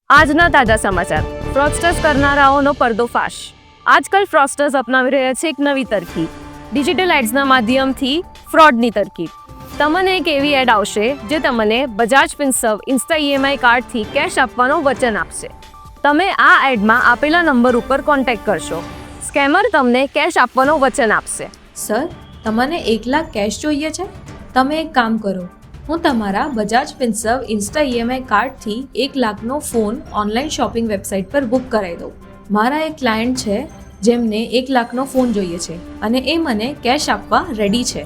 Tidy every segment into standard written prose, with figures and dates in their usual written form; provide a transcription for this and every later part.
આજના તાજા સમાચાર ફ્રોડસ્ટર્સ કરનારાઓનો પર્દોફાશ। આજકાલ ફ્રોડસ્ટર્સ અપનાવી રહ્યા છે એક નવી તરકીબ, ડિજિટલ એડ્સના માધ્યમથી ફ્રોડની તરકીબ। તમને એક એવી એડ આવશે જે તમને બજાજ ફિનસર્વ ઇન્સ્ટા ઈએમઆઈ કાર્ડથી કેશ આપવાનો વચન આપશે। તમે આ એડમાં આપેલા નંબર ઉપર કોન્ટેક્ટ કરશો। સ્કેમર તમને કેશ આપવાનો વચન આપશે। સર, તમને 1 લાખ કેશ જોઈએ છે? તમે એક કામ કરો, હું તમારા બજાજ ફિનસર્વ ઇન્સ્ટા ઈએમઆઈ કાર્ડથી 1 લાખનો ફોન ઓનલાઈન શોપિંગ વેબસાઇટ પર બુક કરાવી દઉં। મારા એક ક્લાયન્ટ છે જેમને 1 લાખનો ફોન જોઈએ છે અને એ મને કેશ આપવા રેડી છે।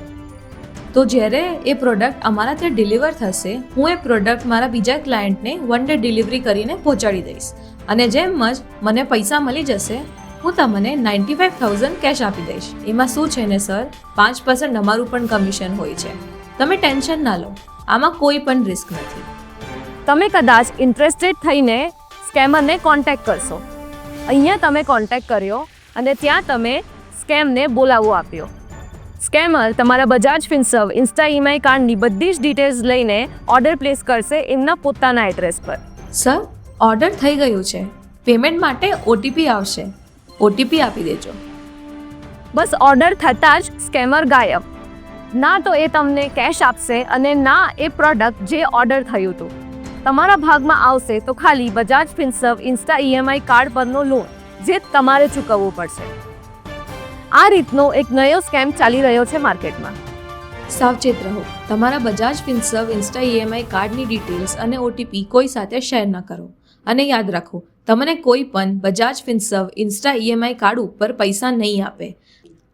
તો જ્યારે એ પ્રોડક્ટ અમારા ત્યાં ડિલિવર થશે, હું એ પ્રોડક્ટ મારા બીજા ક્લાયન્ટને 1 ડે ડિલિવરી કરીને પહોંચાડી દઈશ અને જેમ જ મને પૈસા મળી જશે, હું તમને 95,000 કેશ આપી દઈશ। એમાં શું છે ને સર, 5% અમારું પણ કમિશન હોય છે। તમે ટેન્શન ના લો, આમાં કોઈ પણ રિસ્ક નથી। તમે કદાચ ઇન્ટરેસ્ટેડ થઈને સ્કેમરને કોન્ટેક્ટ કરશો। અહીંયા તમે કોન્ટેક્ટ કર્યો અને ત્યાં તમે સ્કેમને બોલાવો આપ્યો। સ્કેમર તમારા બજાજ ફિનસર્વ ઇન્સ્ટા ઈએમઆઈ કાર્ડની બધી જ ડિટેલ્સ લઈને ઓર્ડર પ્લેસ કરશે એમના પોતાના એડ્રેસ પર। સર, ઓર્ડર થઈ ગયું છે, પેમેન્ટ માટે ઓટીપી આવશે, ઓટીપી આપી દેજો। બસ ઓર્ડર થતાં જ સ્કેમર ગાયબ। ના તો એ તમને કેશ આપશે અને ના એ પ્રોડક્ટ જે ઓર્ડર થયું હતું તમારા ભાગમાં આવશે તો ખાલી Bajaj Finserv Insta EMI card પરનો લોન જે તમારે ચૂકવવું પડશે। આ રીતનો એક નયો સ્કેમ ચાલી રહ્યો છે માર્કેટમાં। સાવચેત રહો, તમારા બજાજ ફિનસર્વ ઇન્સ્ટા ઈએમઆઈ કાર્ડની ડિટેલ્સ અને ઓટીપી કોઈ સાથે શેર ન કરો અને યાદ રાખો, તમને કોઈ પણ Bajaj Finserv Insta EMI card ઉપર પૈસા નહીં આપે।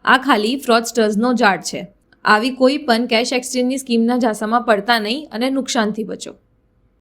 આ ખાલી ફ્રોડસ્ટર્સનો જાળ છે। આવી કોઈ પણ કેશ એક્સચેન્જની સ્કીમના જાસામાં પડતા નહીં અને નુકસાનથી બચો।